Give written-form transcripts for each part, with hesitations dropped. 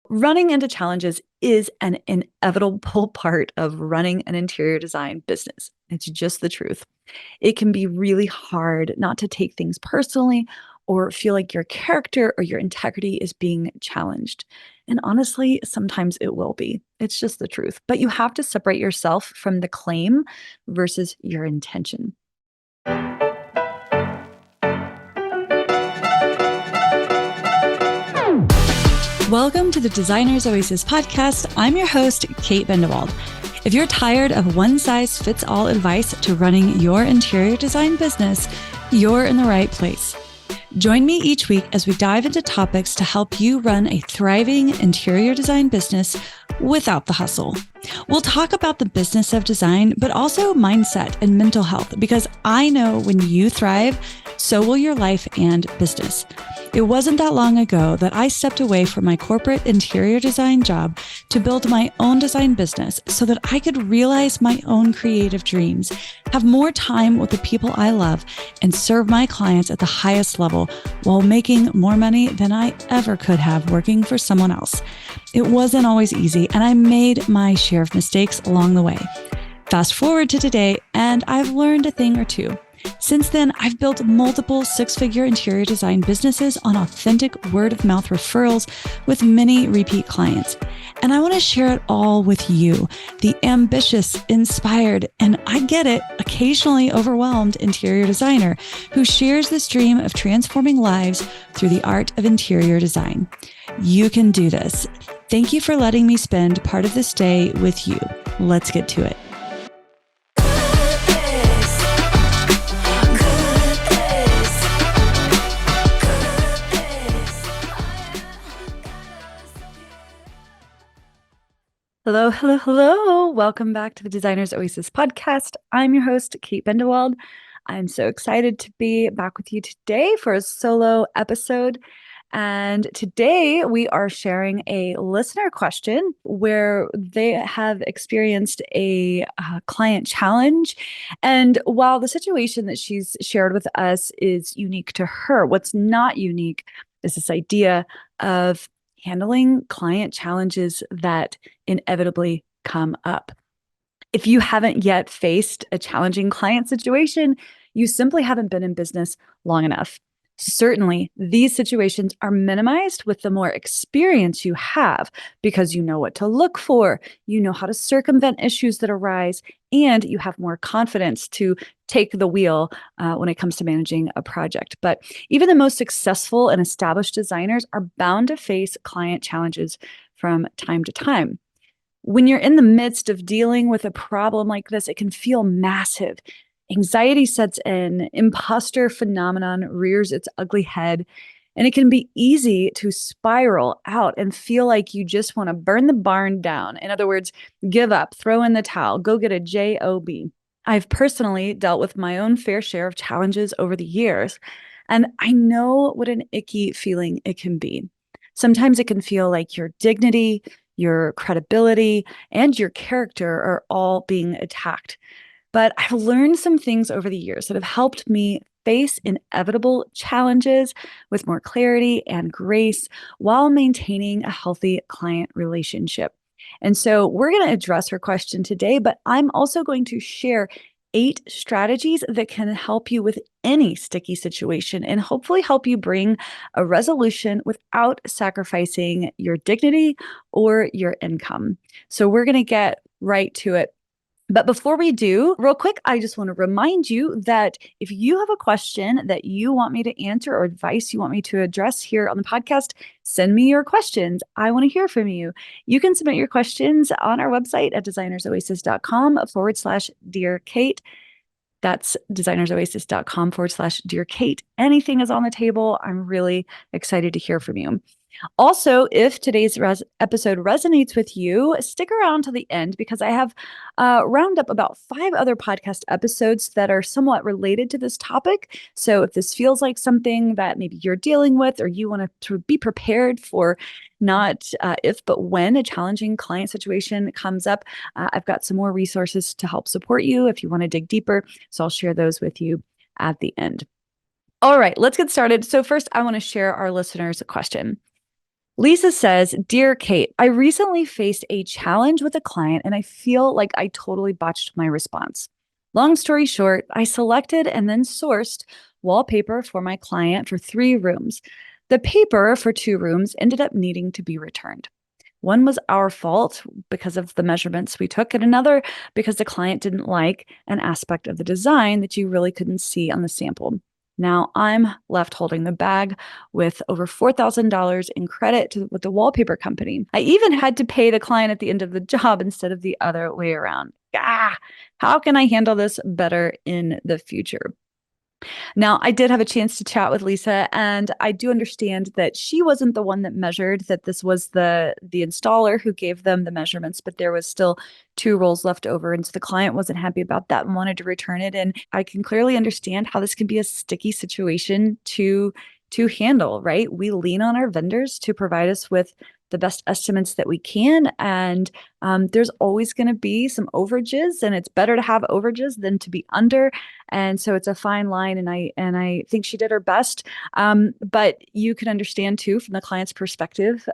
Running into challenges is an inevitable part of running an interior design business. It's just the truth. It can be really hard not to take things personally or feel like your character or your integrity is being challenged. And honestly, sometimes it will be. It's just the truth. But you have to separate yourself from the claim versus your intention. Welcome to the Designer's Oasis podcast. I'm your host, Kate Bendewald. If you're tired of one-size-fits-all advice to running your interior design business, you're in the right place. Join me each week as we dive into topics to help you run a thriving interior design business without the hustle. We'll talk about the business of design, but also mindset and mental health, because I know when you thrive, so will your life and business. It wasn't that long ago that I stepped away from my corporate interior design job to build my own design business so that I could realize my own creative dreams, have more time with the people I love, and serve my clients at the highest level while making more money than I ever could have working for someone else. It wasn't always easy, and I made my share of mistakes along the way. Fast forward to today, and I've learned a thing or two. Since then, I've built multiple six-figure interior design businesses on authentic word-of-mouth referrals with many repeat clients. And I want to share it all with you, the ambitious, inspired, and I get it, occasionally overwhelmed interior designer who shares this dream of transforming lives through the art of interior design. You can do this. Thank you for letting me spend part of this day with you. Let's get to it. Hello, hello, hello. Welcome back to the Designer's Oasis podcast. I'm your host, Kate Bendewald. I'm so excited to be back with you today for a solo episode. And today we are sharing a listener question where they have experienced a client challenge. And while the situation that she's shared with us is unique to her, what's not unique is this idea of handling client challenges that inevitably come up. If you haven't yet faced a challenging client situation, you simply haven't been in business long enough. Certainly, these situations are minimized with the more experience you have because you know what to look for, you know how to circumvent issues that arise, and you have more confidence to take the wheel when it comes to managing a project. But even the most successful and established designers are bound to face client challenges from time to time. When you're in the midst of dealing with a problem like this, it can feel massive. Anxiety sets in, imposter phenomenon rears its ugly head, and it can be easy to spiral out and feel like you just want to burn the barn down. In other words, give up, throw in the towel, go get a job. I've personally dealt with my own fair share of challenges over the years, and I know what an icky feeling it can be. Sometimes it can feel like your dignity, your credibility, and your character are all being attacked. But I've learned some things over the years that have helped me face inevitable challenges with more clarity and grace while maintaining a healthy client relationship. And so we're going to address her question today, but I'm also going to share 8 strategies that can help you with any sticky situation and hopefully help you bring a resolution without sacrificing your dignity or your income. So we're going to get right to it. But before we do, real quick, I just want to remind you that if you have a question that you want me to answer or advice you want me to address here on the podcast, send me your questions. I want to hear from you. You can submit your questions on our website at designersoasis.com/Dear Kate. That's designersoasis.com/Dear Kate. Anything is on the table. I'm really excited to hear from you. Also, if today's episode resonates with you, stick around to the end because I have round up about 5 other podcast episodes that are somewhat related to this topic. So if this feels like something that maybe you're dealing with or you want to be prepared for not if, but when a challenging client situation comes up, I've got some more resources to help support you if you want to dig deeper. So I'll share those with you at the end. All right, let's get started. So first, I want to share our listeners a question. Lisa says, Dear Kate, I recently faced a challenge with a client and I feel like I totally botched my response. Long story short, I selected and then sourced wallpaper for my client for 3 rooms. The paper for 2 rooms ended up needing to be returned. One was our fault because of the measurements we took, and another because the client didn't like an aspect of the design that you really couldn't see on the sample. Now I'm left holding the bag with over $4,000 in credit with the wallpaper company. I even had to pay the client at the end of the job instead of the other way around. How can I handle this better in the future? Now, I did have a chance to chat with Lisa, and I do understand that she wasn't the one that measured, that this was the installer who gave them the measurements, but there was still 2 rolls left over. And so the client wasn't happy about that and wanted to return it. And I can clearly understand how this can be a sticky situation to handle, right? We lean on our vendors to provide us with the best estimates that we can. And there's always going to be some overages, and it's better to have overages than to be under. And so it's a fine line, and I think she did her best. But you can understand too from the client's perspective.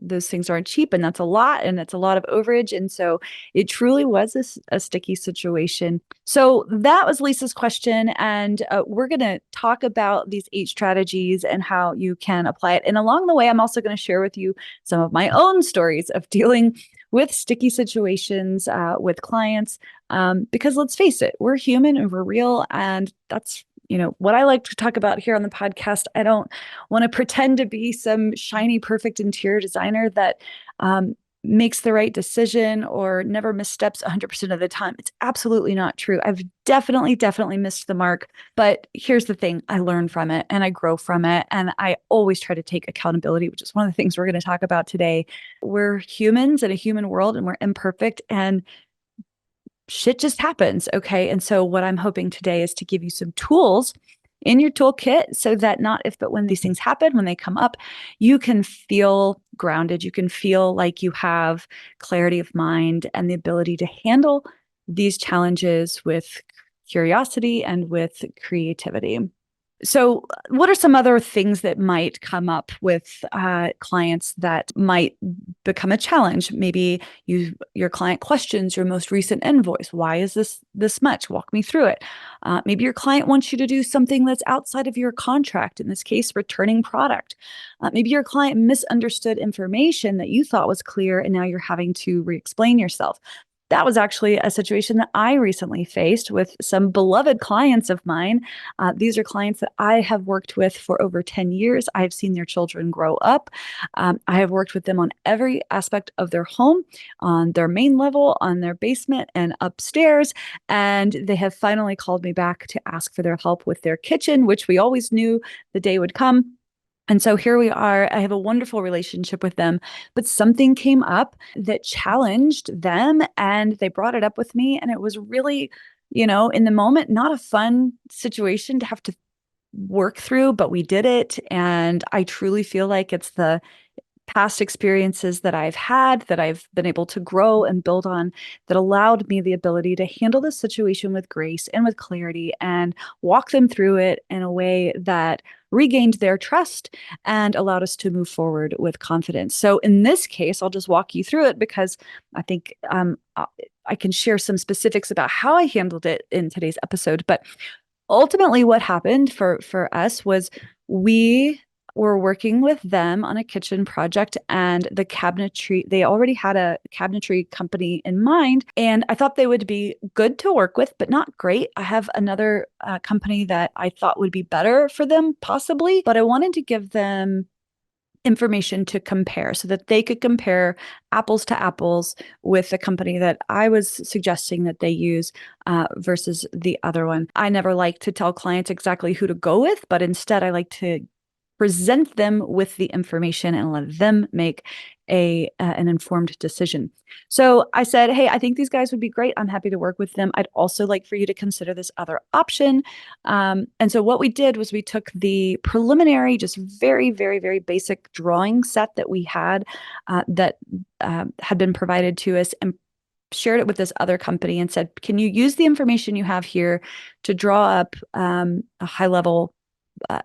Those things aren't cheap, and that's a lot, and it's a lot of overage. And so it truly was a sticky situation. So that was Lisa's question. And we're going to talk about these 8 strategies and how you can apply it. And along the way, I'm also going to share with you some of my own stories of dealing with sticky situations with clients. Because let's face it, we're human and we're real. And that's what I like to talk about here on the podcast. I don't want to pretend to be some shiny, perfect interior designer that makes the right decision or never missteps 100% of the time. It's absolutely not true. I've definitely missed the mark. But here's the thing, I learn from it and I grow from it. And I always try to take accountability, which is one of the things we're going to talk about today. We're humans in a human world and we're imperfect. And shit just happens. Okay. And so, what I'm hoping today is to give you some tools in your toolkit so that not if, but when these things happen, when they come up, you can feel grounded. You can feel like you have clarity of mind and the ability to handle these challenges with curiosity and with creativity. So, what are some other things that might come up with clients that might become a challenge? Maybe your client questions your most recent invoice. Why is this much? Walk me through it. Maybe your client wants you to do something that's outside of your contract. In this case, returning product. Maybe your client misunderstood information that you thought was clear, and now you're having to re-explain yourself. That was actually a situation that I recently faced with some beloved clients of mine. These are clients that I have worked with for over 10 years. I have seen their children grow up. I have worked with them on every aspect of their home, on their main level, on their basement, and upstairs. And they have finally called me back to ask for their help with their kitchen, which we always knew the day would come. And so here we are. I have a wonderful relationship with them, but something came up that challenged them and they brought it up with me. And it was really, in the moment, not a fun situation to have to work through, but we did it. And I truly feel like it's the past experiences that I've had that I've been able to grow and build on that allowed me the ability to handle this situation with grace and with clarity and walk them through it in a way that regained their trust and allowed us to move forward with confidence. So in this case, I'll just walk you through it because I think I can share some specifics about how I handled it in today's episode. But ultimately, what happened for us was we were working with them on a kitchen project, and the cabinetry, they already had a cabinetry company in mind, and I thought they would be good to work with, but not great. I have another company that I thought would be better for them, possibly, but I wanted to give them information to compare so that they could compare apples to apples with the company that I was suggesting that they use versus the other one. I never like to tell clients exactly who to go with, but instead I like to present them with the information and let them make an informed decision. So I said, hey, I think these guys would be great. I'm happy to work with them. I'd also like for you to consider this other option. And so what we did was we took the preliminary, just very basic drawing set that we had that had been provided to us and shared it with this other company and said, can you use the information you have here to draw up a high level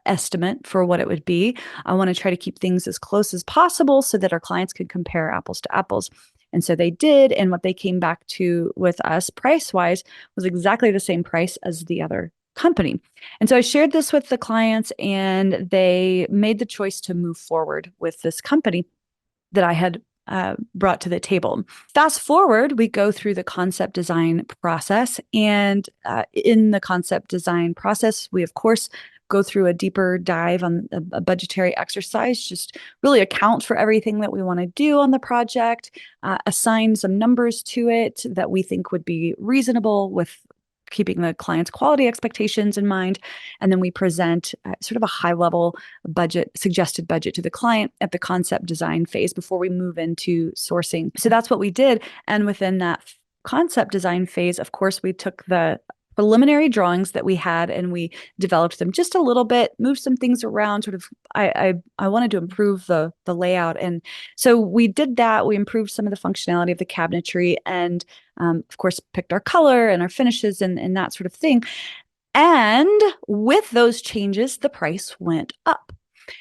estimate for what it would be. I want to try to keep things as close as possible so that our clients could compare apples to apples. And so they did. And what they came back to with us price wise was exactly the same price as the other company. And so I shared this with the clients, and they made the choice to move forward with this company that I had brought to the table. Fast forward, we go through the concept design process. And in the concept design process, we, of course, go through a deeper dive on a budgetary exercise, just really account for everything that we want to do on the project, assign some numbers to it that we think would be reasonable with keeping the client's quality expectations in mind. And then we present sort of a high level budget, suggested budget to the client at the concept design phase before we move into sourcing. So that's what we did. And within that concept design phase, of course, we took the preliminary drawings that we had and we developed them just a little bit, moved some things around. Sort of, I wanted to improve the layout, and so we did that. We improved some of the functionality of the cabinetry, and of course, picked our color and our finishes and that sort of thing. And with those changes, the price went up.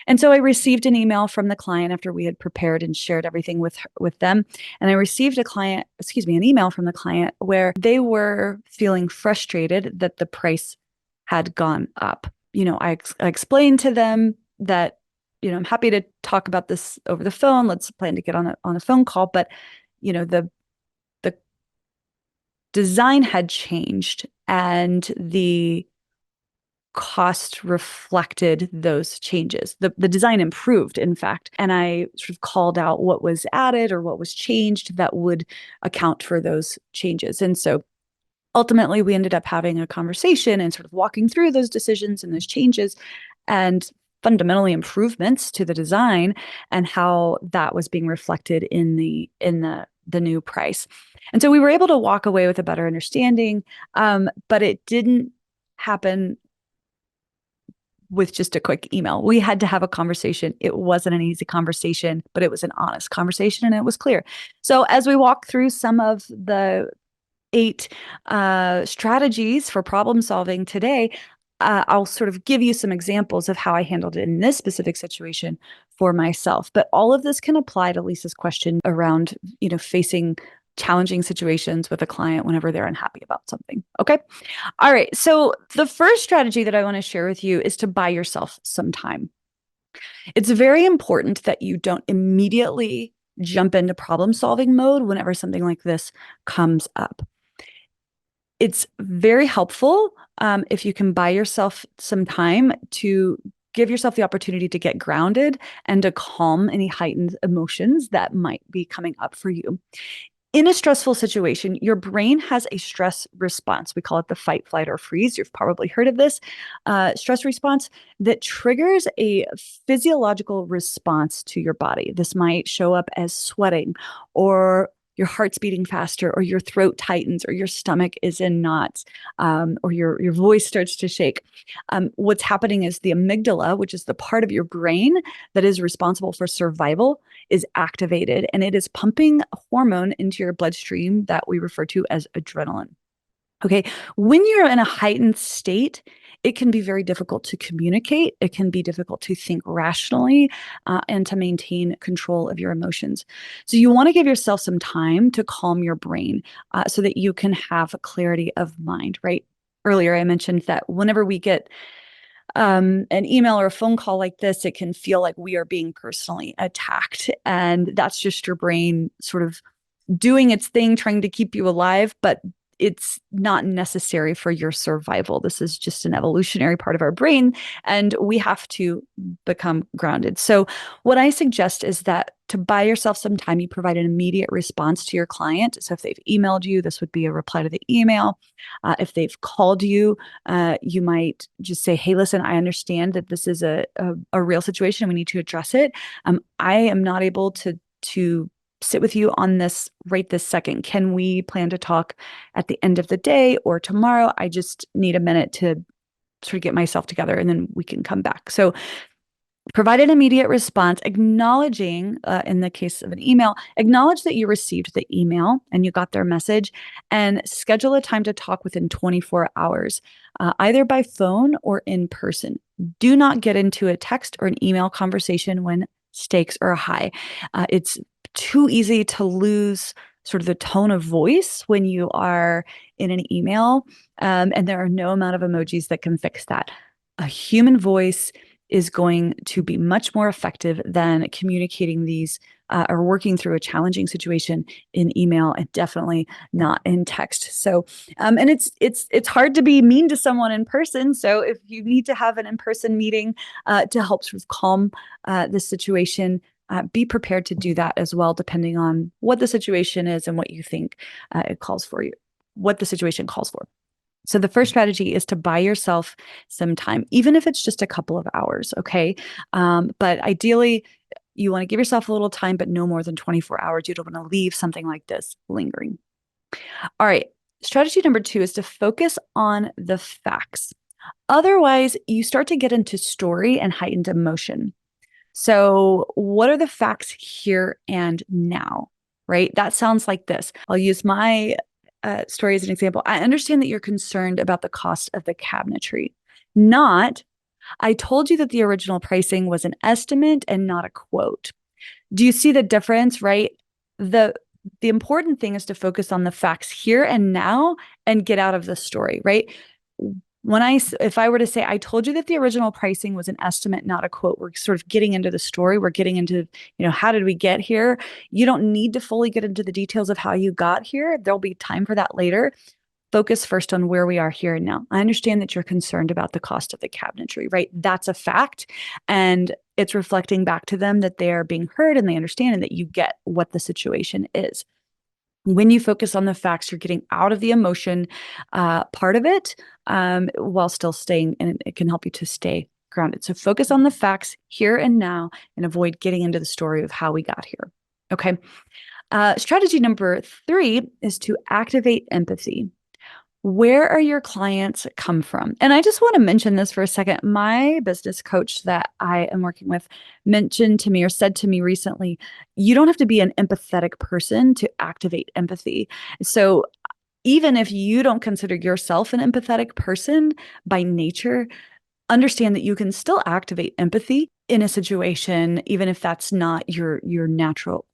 And so I received an email from the client after we had prepared and shared everything with them. And I received an email from the client where they were feeling frustrated that the price had gone up. I explained to them that, I'm happy to talk about this over the phone. Let's plan to get on a phone call. But, the design had changed and the cost reflected those changes. The design improved, in fact, and I sort of called out what was added or what was changed that would account for those changes. And so ultimately, we ended up having a conversation and sort of walking through those decisions and those changes and fundamentally improvements to the design and how that was being reflected in the new price. And so we were able to walk away with a better understanding, but it didn't happen with just a quick email. We had to have a conversation. It wasn't an easy conversation, but it was an honest conversation and it was clear. So as we walk through some of the 8 strategies for problem solving today, I'll sort of give you some examples of how I handled it in this specific situation for myself. But all of this can apply to Lisa's question around, facing challenging situations with a client whenever they're unhappy about something. Okay. All right. So the first strategy that I want to share with you is to buy yourself some time. It's very important that you don't immediately jump into problem solving mode whenever something like this comes up. It's very helpful if you can buy yourself some time to give yourself the opportunity to get grounded and to calm any heightened emotions that might be coming up for you. In a stressful situation, your brain has a stress response. We call it the fight, flight, or freeze. You've probably heard of this stress response that triggers a physiological response to your body. This might show up as sweating, or your heart's beating faster, or your throat tightens, or your stomach is in knots, or your voice starts to shake. What's happening is the amygdala, which is the part of your brain that is responsible for survival, is activated, and it is pumping a hormone into your bloodstream that we refer to as adrenaline. Okay, when you're in a heightened state, it can be very difficult to communicate. It can be difficult to think rationally and to maintain control of your emotions. So you want to give yourself some time to calm your brain so that you can have clarity of mind, right? Earlier, I mentioned that whenever we get an email or a phone call like this, it can feel like we are being personally attacked. And that's just your brain sort of doing its thing, trying to keep you alive, but it's not necessary for your survival. This is just an evolutionary part of our brain, and we have to become grounded. So what I suggest is that to buy yourself some time, you provide an immediate response to your client. So if they've emailed you, this would be a reply to the email. If they've called you, you might just say, hey, listen, I understand that this is a real situation. We need to address it. I am not able to sit with you on this right this second. Can we plan to talk at the end of the day or tomorrow? I just need a minute to sort of get myself together and then we can come back. So provide an immediate response, acknowledging, in the case of an email, acknowledge that you received the email and you got their message, and schedule a time to talk within 24 hours, either by phone or in person. Do not get into a text or an email conversation when stakes are high. It's too easy to lose sort of the tone of voice when you are in an email, and there are no amount of emojis that can fix that. A human voice is going to be much more effective than communicating these or working through a challenging situation in email, and definitely not in text. So, and it's hard to be mean to someone in person. So if you need to have an in-person meeting to help sort of calm the situation, be prepared to do that as well, depending on what the situation is and what you think it calls for you, what the situation calls for. So the first strategy is to buy yourself some time, even if it's just a couple of hours, okay? But ideally, you want to give yourself a little time, but no more than 24 hours. You don't want to leave something like this lingering. All right. Strategy number 2 is to focus on the facts. Otherwise, you start to get into story and heightened emotion. So, what are the facts here and now? Right? That sounds like this. I'll use my story as an example. I understand that you're concerned about the cost of the cabinetry, not, I told you that the original pricing was an estimate and not a quote. Do you see the difference, right? The the important thing is to focus on the facts here and now and get out of the story, right? If I were to say, I told you that the original pricing was an estimate, not a quote, we're sort of getting into the story. We're getting into, how did we get here? You don't need to fully get into the details of how you got here. There'll be time for that later. Focus first on where we are here and now. I understand that you're concerned about the cost of the cabinetry, right? That's a fact. And it's reflecting back to them that they are being heard and they understand and that you get what the situation is. When you focus on the facts, you're getting out of the emotion part of it while still staying, and it can help you to stay grounded. So focus on the facts here and now and avoid getting into the story of how we got here. Okay. Strategy number 3 is to activate empathy. Where are your clients come from? And I just want to mention this for a second. My business coach that I am working with mentioned to me or said to me recently, you don't have to be an empathetic person to activate empathy. So even if you don't consider yourself an empathetic person by nature, understand that you can still activate empathy in a situation, even if that's not your natural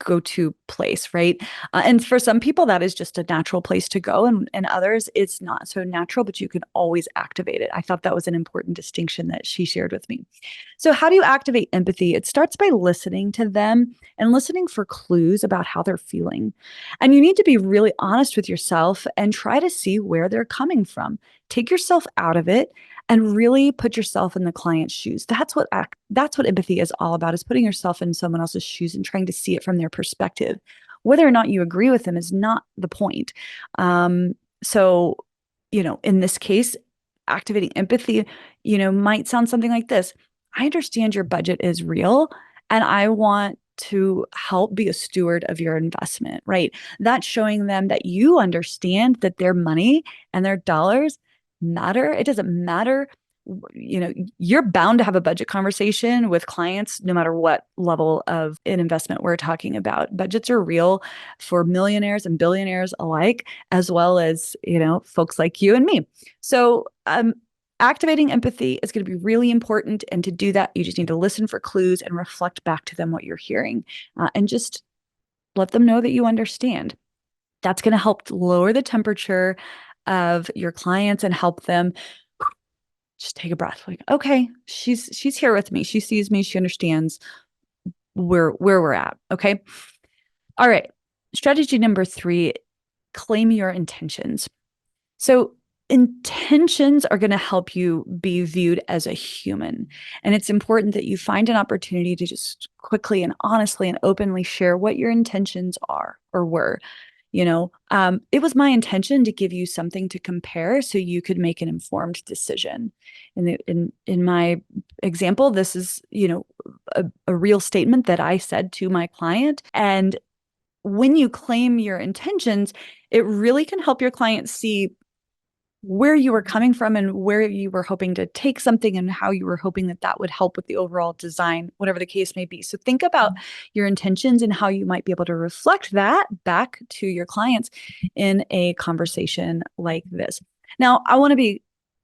go-to place, right? And for some people, that is just a natural place to go. And others, it's not so natural, but you can always activate it. I thought that was an important distinction that she shared with me. So how do you activate empathy? It starts by listening to them and listening for clues about how they're feeling. And you need to be really honest with yourself and try to see where they're coming from. Take yourself out of it and really put yourself in the client's shoes. That's what empathy is all about, is putting yourself in someone else's shoes and trying to see it from their perspective. Whether or not you agree with them is not the point. So, in this case, activating empathy, might sound something like this. I understand your budget is real and I want to help be a steward of your investment, right? That's showing them that you understand that their money and their dollars matter. It doesn't matter. You're bound to have a budget conversation with clients, no matter what level of an investment we're talking about. Budgets are real for millionaires and billionaires alike, as well as, folks like you and me. So, activating empathy is going to be really important. And to do that, you just need to listen for clues and reflect back to them what you're hearing, and just let them know that you understand. That's going to help lower the temperature of your clients and help them just take a breath. Like, okay, she's here with me. She sees me. She understands where we're at. Okay. All right. Strategy number 3, claim your intentions. So intentions are going to help you be viewed as a human. And it's important that you find an opportunity to just quickly and honestly and openly share what your intentions are or were. It was my intention to give you something to compare so you could make an informed decision. In my example, this is, a real statement that I said to my client. And when you claim your intentions, it really can help your client see where you were coming from and where you were hoping to take something and how you were hoping that that would help with the overall design, whatever the case may be. So think about your intentions and how you might be able to reflect that back to your clients in a conversation like this. Now, I want to be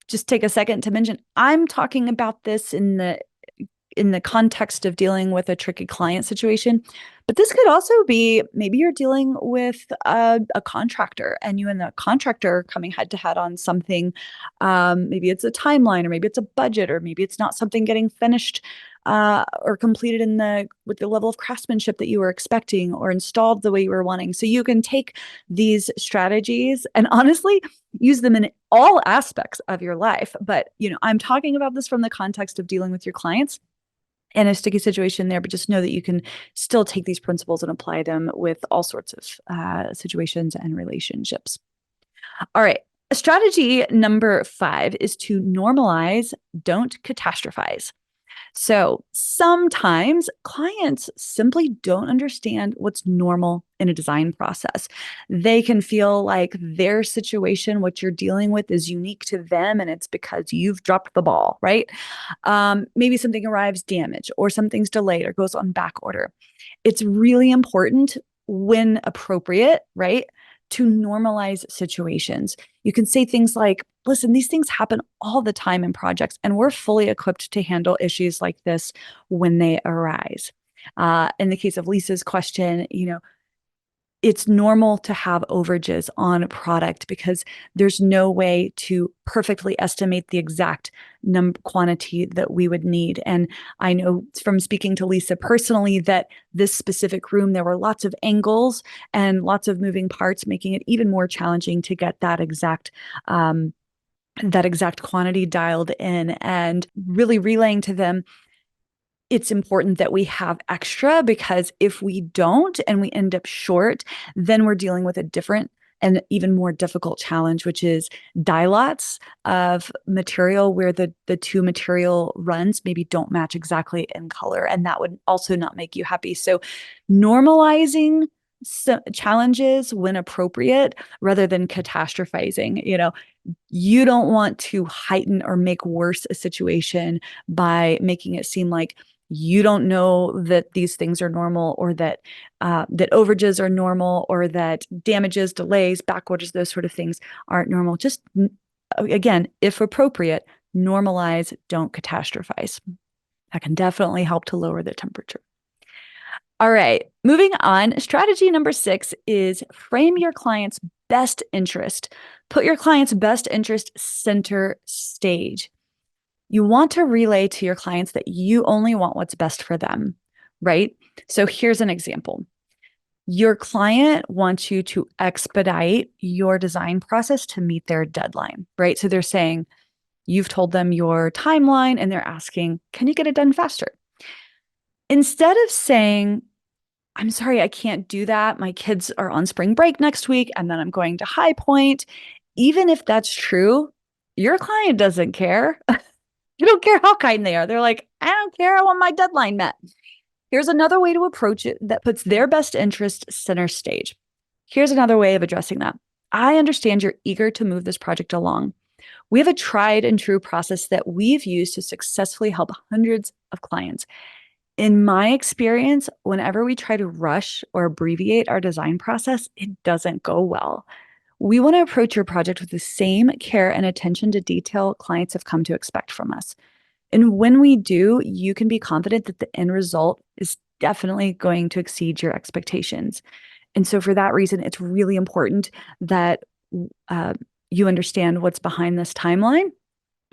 just take a second to mention, I'm talking about this in the context of dealing with a tricky client situation. But this could also be maybe you're dealing with a contractor and you and the contractor are coming head to head on something. Maybe it's a timeline, or maybe it's a budget, or maybe it's not something getting finished or completed in the with the level of craftsmanship that you were expecting or installed the way you were wanting. So you can take these strategies and honestly use them in all aspects of your life. But I'm talking about this from the context of dealing with your clients in a sticky situation there, but just know that you can still take these principles and apply them with all sorts of situations and relationships. All right. Strategy number 5 is to normalize, don't catastrophize. So sometimes clients simply don't understand what's normal in a design process. They can feel like their situation, what you're dealing with, is unique to them, and it's because you've dropped the ball, right? Maybe something arrives damaged, or something's delayed, or goes on back order. It's really important when appropriate, right, to normalize situations. You can say things like, listen, these things happen all the time in projects, and we're fully equipped to handle issues like this when they arise. In the case of Lisa's question, it's normal to have overages on a product because there's no way to perfectly estimate the exact quantity that we would need. And I know from speaking to Lisa personally that this specific room, there were lots of angles and lots of moving parts, making it even more challenging to get that exact quantity dialed in, and really relaying to them it's important that we have extra, because if we don't and we end up short, then we're dealing with a different and even more difficult challenge, which is die lots of material where the two material runs maybe don't match exactly in color. And that would also not make you happy. So normalizing challenges when appropriate rather than catastrophizing. You don't want to heighten or make worse a situation by making it seem like you don't know that these things are normal, or that overages are normal, or that damages, delays, back orders, those sort of things aren't normal. Just again, if appropriate, normalize, don't catastrophize. That can definitely help to lower the temperature. All right, moving on. Strategy number 6 is frame your client's best interest. Put your client's best interest center stage. You want to relay to your clients that you only want what's best for them, right? So here's an example. Your client wants you to expedite your design process to meet their deadline, right? So they're saying, you've told them your timeline and they're asking, can you get it done faster? Instead of saying, I'm sorry, I can't do that. My kids are on spring break next week, and then I'm going to High Point. Even if that's true, your client doesn't care. You don't care how kind they are. They're like, I don't care. I want my deadline met. Here's another way to approach it that puts their best interest center stage. Here's another way of addressing that. I understand you're eager to move this project along. We have a tried and true process that we've used to successfully help hundreds of clients. In my experience, whenever we try to rush or abbreviate our design process, it doesn't go well. We want to approach your project with the same care and attention to detail clients have come to expect from us. And when we do, you can be confident that the end result is definitely going to exceed your expectations. And so for that reason, it's really important that you understand what's behind this timeline,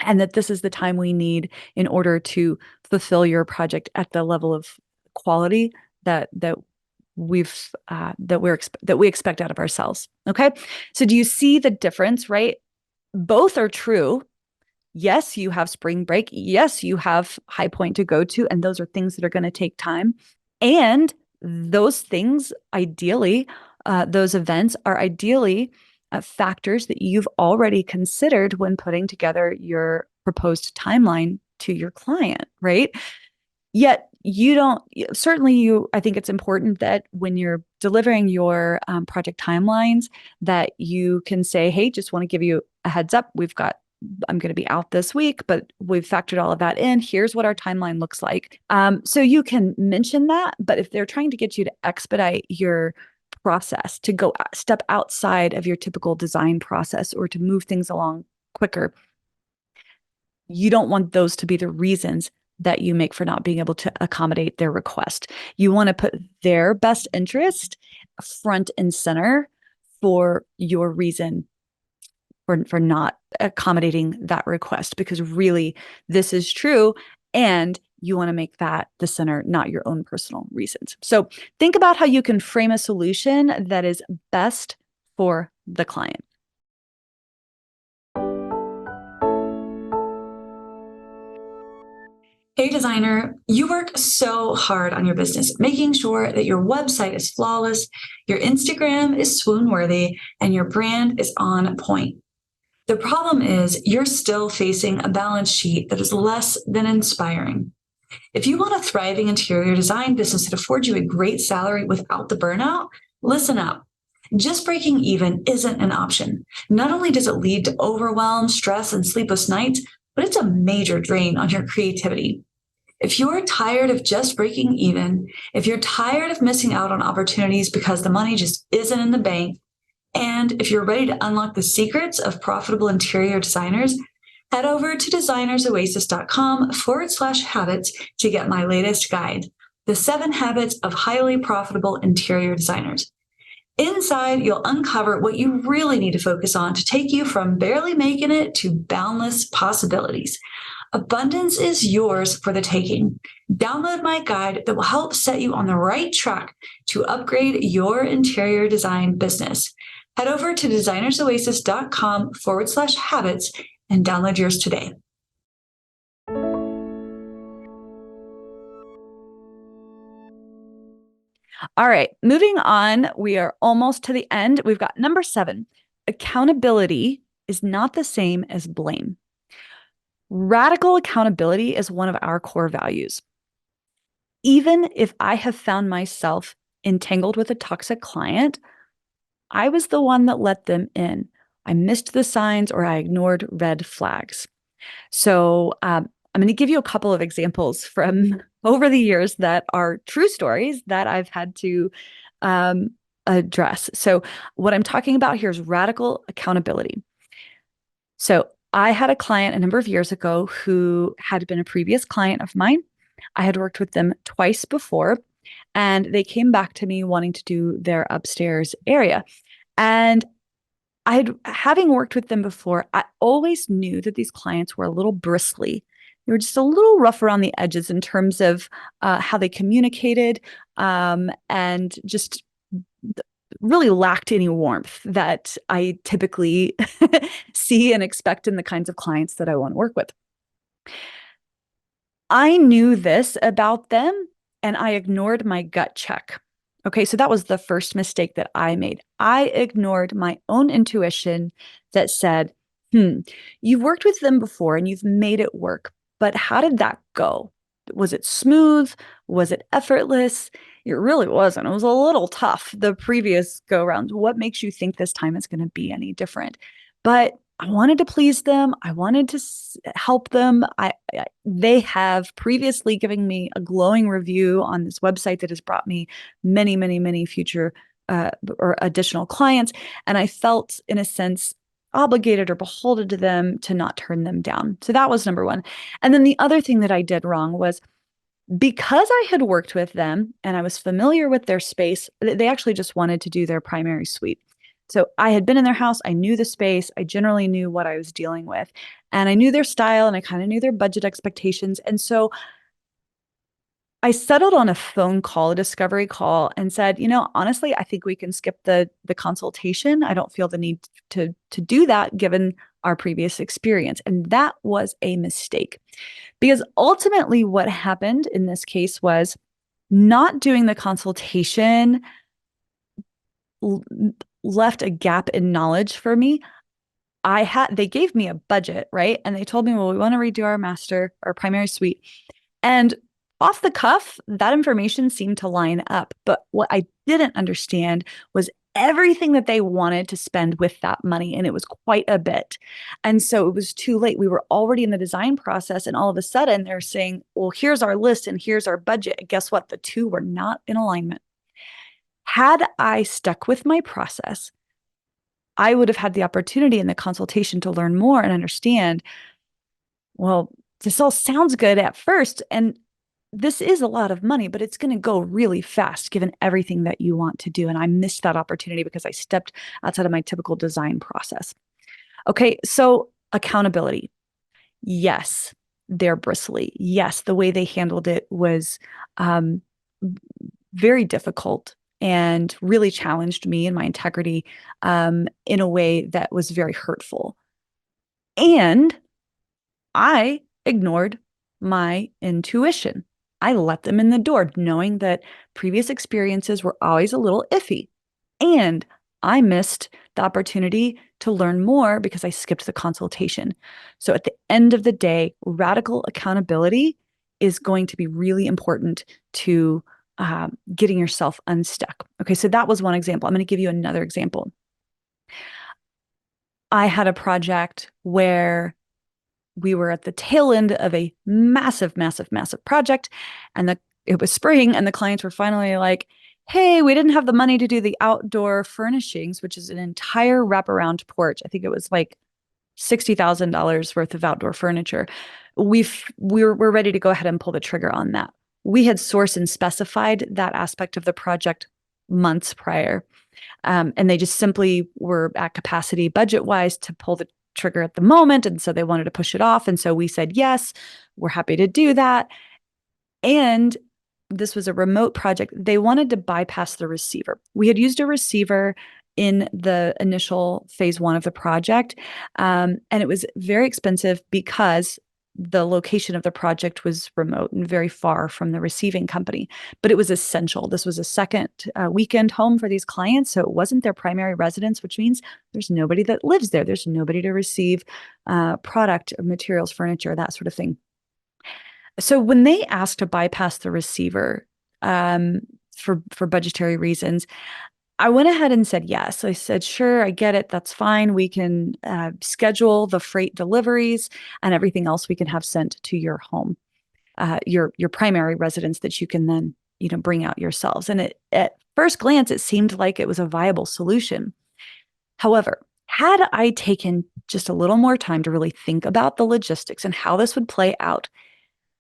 and that this is the time we need in order to fulfill your project at the level of quality that we expect out of ourselves. Okay. So do you see the difference, right? Both are true. Yes, you have spring break. Yes, you have High Point to go to, and those are things that are going to take time. And those things, ideally, those events are ideally factors that you've already considered when putting together your proposed timeline to your client, right? Yet you don't, certainly I think it's important that when you're delivering your project timelines, that you can say, hey, just want to give you a heads up. I'm going to be out this week, but we've factored all of that in. Here's what our timeline looks like. So you can mention that, but if they're trying to get you to expedite your process, to go step outside of your typical design process, or to move things along quicker, You don't want those to be the reasons that you make for not being able to accommodate their request. You want to put their best interest front and center for your reason for not accommodating that request, because really this is true, and you want to make that the center, not your own personal reasons. So think about how you can frame a solution that is best for the client. Hey designer, you work so hard on your business, making sure that your website is flawless, your Instagram is swoon worthy, and your brand is on point. The problem is you're still facing a balance sheet that is less than inspiring. If you want a thriving interior design business that affords you a great salary without the burnout, listen up. Just breaking even isn't an option. Not only does it lead to overwhelm, stress, and sleepless nights, but it's a major drain on your creativity. If you're tired of just breaking even, if you're tired of missing out on opportunities because the money just isn't in the bank, and if you're ready to unlock the secrets of profitable interior designers, head over to designersoasis.com/habits to get my latest guide, The 7 Habits of Highly Profitable Interior Designers. Inside, you'll uncover what you really need to focus on to take you from barely making it to boundless possibilities. Abundance is yours for the taking. Download my guide that will help set you on the right track to upgrade your interior design business. Head over to designersoasis.com/habits and download yours today. All right, moving on. We are almost to the end. We've got number 7. Accountability is not the same as blame. Radical accountability is one of our core values. Even if I have found myself entangled with a toxic client, I was the one that let them in. I missed the signs or I ignored red flags. So I'm going to give you a couple of examples from over the years that are true stories that I've had to address. So what I'm talking about here is radical accountability. So I had a client a number of years ago who had been a previous client of mine. I had worked with them twice before, and they came back to me wanting to do their upstairs area. And having worked with them before, I always knew that these clients were a little bristly. They were just a little rough around the edges in terms of how they communicated, and just really lacked any warmth that I typically see and expect in the kinds of clients that I want to work with. I knew this about them, and I ignored my gut check. Okay, so that was the first mistake that I made. I ignored my own intuition that said, you've worked with them before and you've made it work, but how did that go? Was it smooth? Was it effortless? It really wasn't. It was a little tough the previous go round. What makes you think this time is going to be any different? But I wanted to please them. I wanted to help them. They have previously given me a glowing review on this website that has brought me many, many, many future or additional clients. And I felt, in a sense, obligated or beholden to them to not turn them down. So that was number 1. And then the other thing that I did wrong was, because I had worked with them and I was familiar with their space, they actually just wanted to do their primary suite. So I had been in their house. I knew the space. I generally knew what I was dealing with, and I knew their style, and I kind of knew their budget expectations. And so I settled on a phone call, a discovery call, and said, honestly, I think we can skip the consultation. I don't feel the need to do that given our previous experience. And that was a mistake, because ultimately what happened in this case was not doing the consultation left a gap in knowledge for me. They gave me a budget, right? And they told me, well, we want to redo our primary suite. And off the cuff, that information seemed to line up. But what I didn't understand was everything that they wanted to spend with that money. And it was quite a bit. And so it was too late. We were already in the design process. And all of a sudden they're saying, well, here's our list and here's our budget. And guess what? The two were not in alignment. Had I stuck with my process, I would have had the opportunity in the consultation to learn more and understand well, this all sounds good at first. And this is a lot of money, but it's going to go really fast given everything that you want to do. And I missed that opportunity because I stepped outside of my typical design process. Okay, so accountability. Yes, they're bristly. Yes, the way they handled it was um, very difficult and really challenged me and my integrity in a way that was very hurtful. And I ignored my intuition. I let them in the door, knowing that previous experiences were always a little iffy. And I missed the opportunity to learn more because I skipped the consultation. So at the end of the day, radical accountability is going to be really important to getting yourself unstuck. Okay, so that was one example. I'm going to give you another example. I had a project where we were at the tail end of a massive, massive, massive project. And it was spring, and the clients were finally like, hey, we didn't have the money to do the outdoor furnishings, which is an entire wraparound porch. I think it was like $60,000 worth of outdoor furniture. We're ready to go ahead and pull the trigger on that. We had sourced and specified that aspect of the project months prior. And they just simply were at capacity budget wise to pull the trigger at the moment. And so they wanted to push it off. And so we said, yes, we're happy to do that. And this was a remote project. They wanted to bypass the receiver. We had used a receiver in the initial phase one of the project. And it was very expensive because the location of the project was remote and very far from the receiving company, but it was essential. This was a second weekend home for these clients. So it wasn't their primary residence, which means there's nobody that lives there. There's nobody to receive product, materials, furniture, that sort of thing. So when they asked to bypass the receiver um, for budgetary reasons, I went ahead and said yes. I said, sure, I get it. That's fine. We can schedule the freight deliveries and everything else we can have sent to your home, your primary residence that you can then bring out yourselves. And at first glance, it seemed like it was a viable solution. However, had I taken just a little more time to really think about the logistics and how this would play out,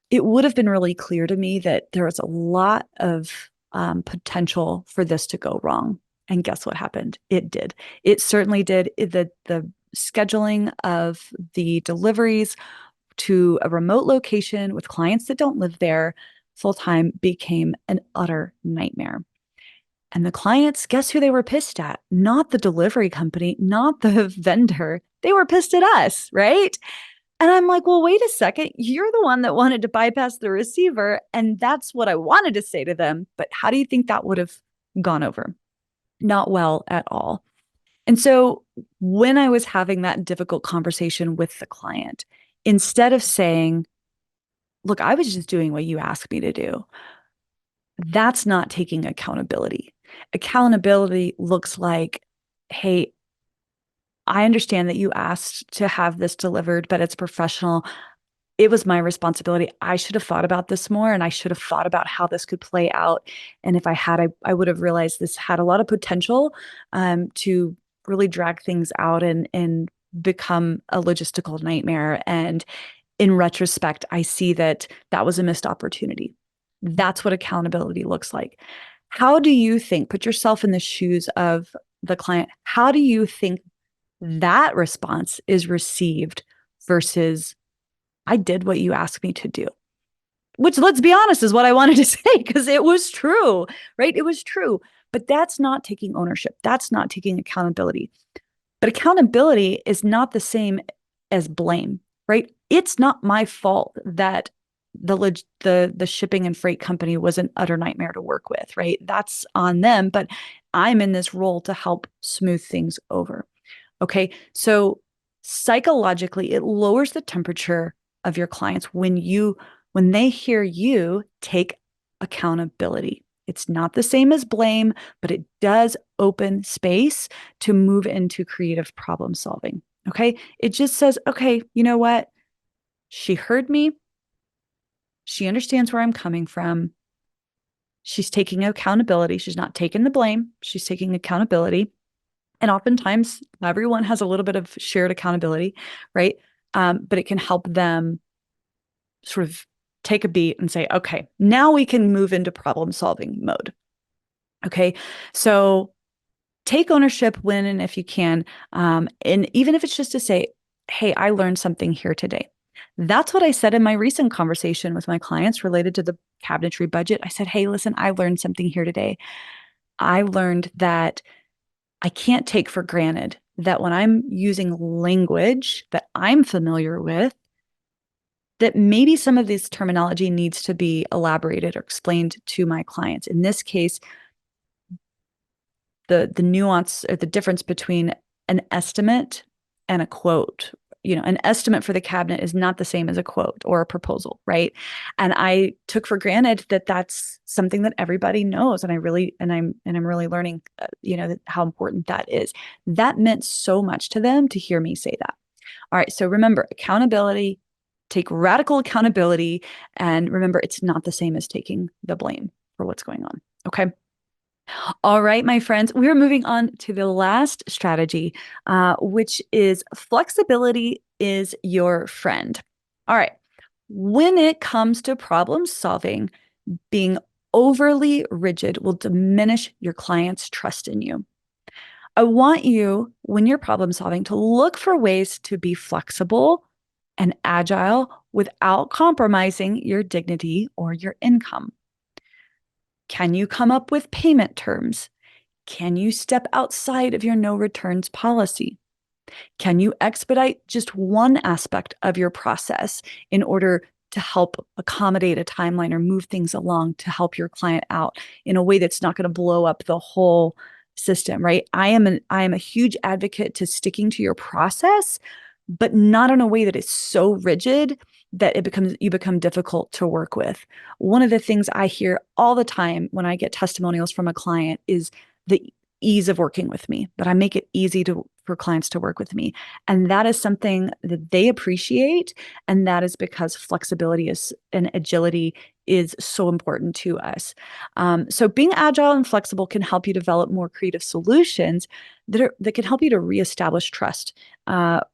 it would have been really clear to me that there was a lot of potential for this to go wrong. And guess what happened? It did. It certainly did. The scheduling of the deliveries to a remote location with clients that don't live there full time became an utter nightmare. And the clients, guess who they were pissed at? Not the delivery company, not the vendor. They were pissed at us, right? And I'm like, well, wait a second. You're the one that wanted to bypass the receiver. And that's what I wanted to say to them. But how do you think that would have gone over? Not well at all. And so when I was having that difficult conversation with the client, instead of saying, look, I was just doing what you asked me to do, that's not taking accountability. Accountability looks like, hey, I understand that you asked to have this delivered, but it's professional. It was my responsibility. I should have thought about this more, and I should have thought about how this could play out. And if I had, I would have realized this had a lot of potential to really drag things out and become a logistical nightmare. And in retrospect, I see that that was a missed opportunity. That's what accountability looks like. How do you think, put yourself in the shoes of the client, how do you think that response is received versus I did what you asked me to do? Which, let's be honest, is what I wanted to say because it was true, right? It was true. But that's not taking ownership. That's not taking accountability. But accountability is not the same as blame, right? It's not my fault that the shipping and freight company was an utter nightmare to work with, right? That's on them, but I'm in this role to help smooth things over. Okay? So psychologically, it lowers the temperature of your clients when they hear you take accountability. It's not the same as blame, but it does open space to move into creative problem solving. Okay. It just says, okay, you know what? She heard me. She understands where I'm coming from. She's taking accountability. She's not taking the blame. She's taking accountability. And oftentimes, everyone has a little bit of shared accountability, right? But it can help them sort of take a beat and say, okay, now we can move into problem solving mode. Okay. So take ownership when and if you can. And even if it's just to say, hey, I learned something here today. That's what I said in my recent conversation with my clients related to the cabinetry budget. I said, hey, listen, I learned something here today. I learned that I can't take for granted that when I'm using language that I'm familiar with, that maybe some of this terminology needs to be elaborated or explained to my clients. In this case, the nuance or the difference between an estimate and a quote. An estimate for the cabinet is not the same as a quote or a proposal, right? And I took for granted that that's something that everybody knows, and I'm really learning, how important that is. That meant so much to them to hear me say that. All right, so remember, accountability, take radical accountability, and remember, it's not the same as taking the blame for what's going on. Okay. All right, my friends, we're moving on to the last strategy, which is flexibility is your friend. All right. When it comes to problem solving, being overly rigid will diminish your client's trust in you. I want you, when you're problem solving, to look for ways to be flexible and agile without compromising your dignity or your income. Can you come up with payment terms? Can you step outside of your no returns policy? Can you expedite just one aspect of your process in order to help accommodate a timeline or move things along to help your client out in a way that's not going to blow up the whole system, right? I am a huge advocate to sticking to your process, but not in a way that is so rigid that you become difficult to work with. One of the things I hear all the time when I get testimonials from a client is the ease of working with me, that I make it easy for clients to work with me. And that is something that they appreciate. And that is because flexibility and agility is so important to us. So being agile and flexible can help you develop more creative solutions that can help you to reestablish trust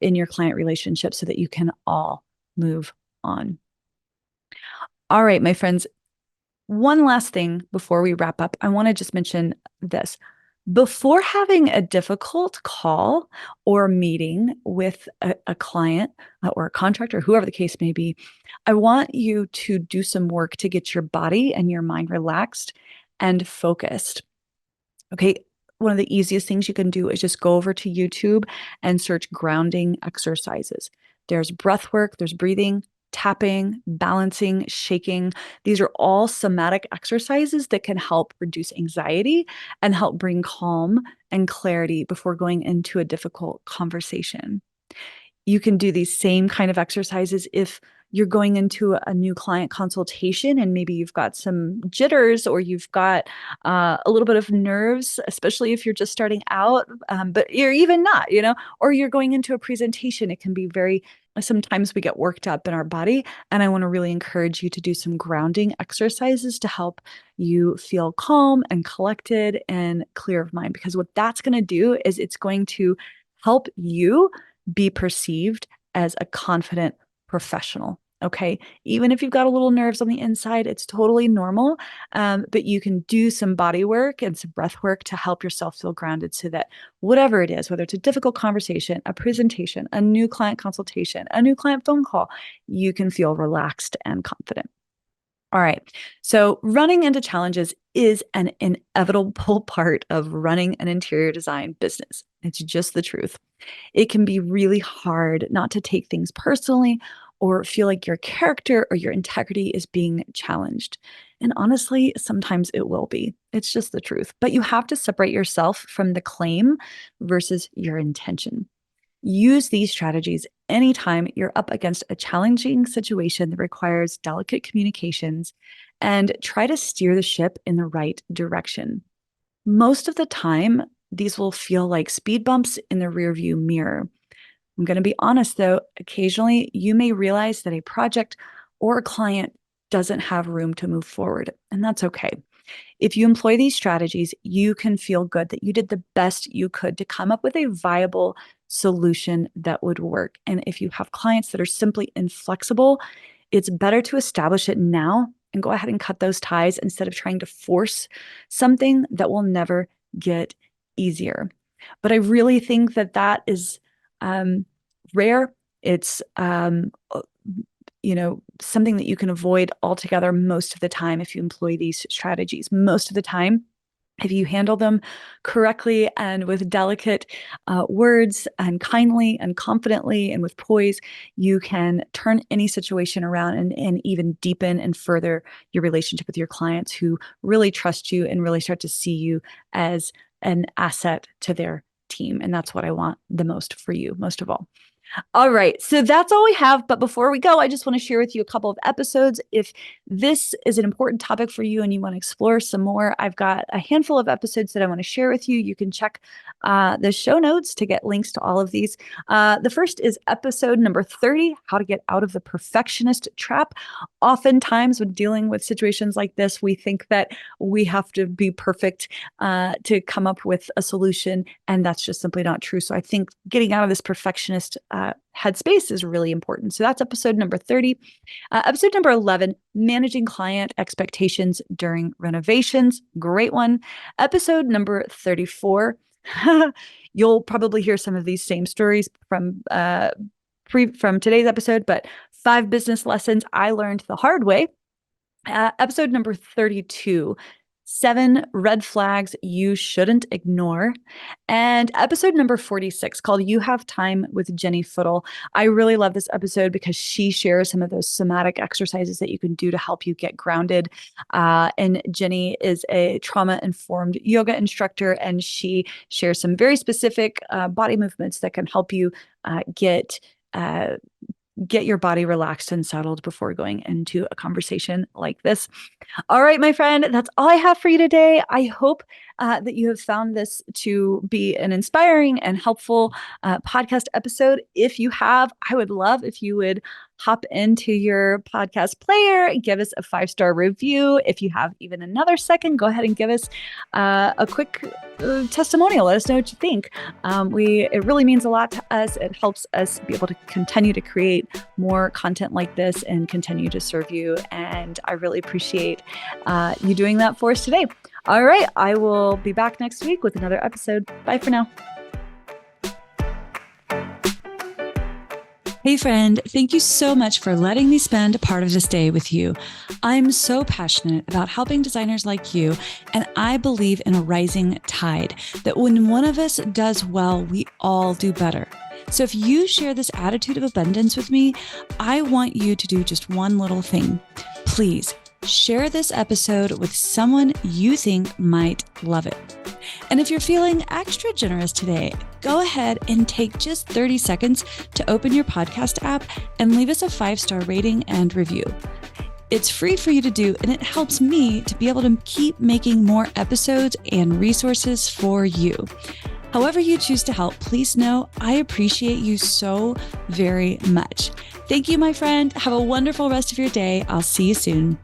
in your client relationship so that you can all move on. All right, my friends, one last thing before we wrap up. I want to just mention this. Before having a difficult call or meeting with a client or a contractor, whoever the case may be, I want you to do some work to get your body and your mind relaxed and focused. Okay. One of the easiest things you can do is just go over to YouTube and search grounding exercises. There's breath work, there's breathing, tapping, balancing, shaking. These are all somatic exercises that can help reduce anxiety and help bring calm and clarity before going into a difficult conversation. You can do these same kind of exercises if you're going into a new client consultation and maybe you've got some jitters or you've got a little bit of nerves, especially if you're just starting out, but you're even not, or you're going into a presentation. It can be sometimes we get worked up in our body. And I want to really encourage you to do some grounding exercises to help you feel calm and collected and clear of mind. Because what that's going to do is it's going to help you be perceived as a confident professional. Okay. Even if you've got a little nerves on the inside, it's totally normal. But you can do some body work and some breath work to help yourself feel grounded so that whatever it is, whether it's a difficult conversation, a presentation, a new client consultation, a new client phone call, you can feel relaxed and confident. All right. So running into challenges is an inevitable part of running an interior design business. It's just the truth. It can be really hard not to take things personally or feel like your character or your integrity is being challenged. And honestly, sometimes it will be. It's just the truth. But you have to separate yourself from the claim versus your intention. Use these strategies anytime you're up against a challenging situation that requires delicate communications and try to steer the ship in the right direction. Most of the time, these will feel like speed bumps in the rearview mirror. I'm going to be honest though, occasionally you may realize that a project or a client doesn't have room to move forward, and that's okay. If you employ these strategies, you can feel good that you did the best you could to come up with a viable solution that would work. And if you have clients that are simply inflexible, it's better to establish it now and go ahead and cut those ties instead of trying to force something that will never get easier. But I really think that that is rare. It's something that you can avoid altogether most of the time if you employ these strategies. Most of the time, if you handle them correctly and with delicate words and kindly and confidently and with poise, you can turn any situation around and even deepen and further your relationship with your clients who really trust you and really start to see you as an asset to their team. And that's what I want the most for you, most of all. All right. So that's all we have. But before we go, I just want to share with you a couple of episodes. If this is an important topic for you and you want to explore some more, I've got a handful of episodes that I want to share with you. You can check the show notes to get links to all of these. The first is episode number 30, How to Get Out of the Perfectionist Trap. Oftentimes when dealing with situations like this, we think that we have to be perfect to come up with a solution. And that's just simply not true. So I think getting out of this perfectionist headspace is really important. So that's episode number 30. Episode number 11, Managing Client Expectations During Renovations. Great one. Episode number 34. You'll probably hear some of these same stories from today's episode, but 5 business lessons I learned the hard way. Episode number 32. 7 red flags you shouldn't ignore. And episode number 46 called You Have Time with Jenny Footle. I really love this episode because she shares some of those somatic exercises that you can do to help you get grounded. And Jenny is a trauma-informed yoga instructor, and she shares some very specific body movements that can help you get your body relaxed and settled before going into a conversation like this. All right, my friend, that's all I have for you today. I hope that you have found this to be an inspiring and helpful podcast episode. If you have, I would love if you would hop into your podcast player and give us a 5-star review. If you have even another second, go ahead and give us a quick testimonial. Let us know what you think. It really means a lot to us. It helps us be able to continue to create more content like this and continue to serve you. And I really appreciate you doing that for us today. All right, I will be back next week with another episode. Bye for now. Hey friend, thank you so much for letting me spend a part of this day with you. I'm so passionate about helping designers like you, and I believe in a rising tide, that when one of us does well, we all do better. So if you share this attitude of abundance with me, I want you to do just one little thing. Please share this episode with someone you think might love it. And if you're feeling extra generous today, go ahead and take just 30 seconds to open your podcast app and leave us a 5-star rating and review. It's free for you to do, and it helps me to be able to keep making more episodes and resources for you. However you choose to help, please know I appreciate you so very much. Thank you, my friend. Have a wonderful rest of your day. I'll see you soon.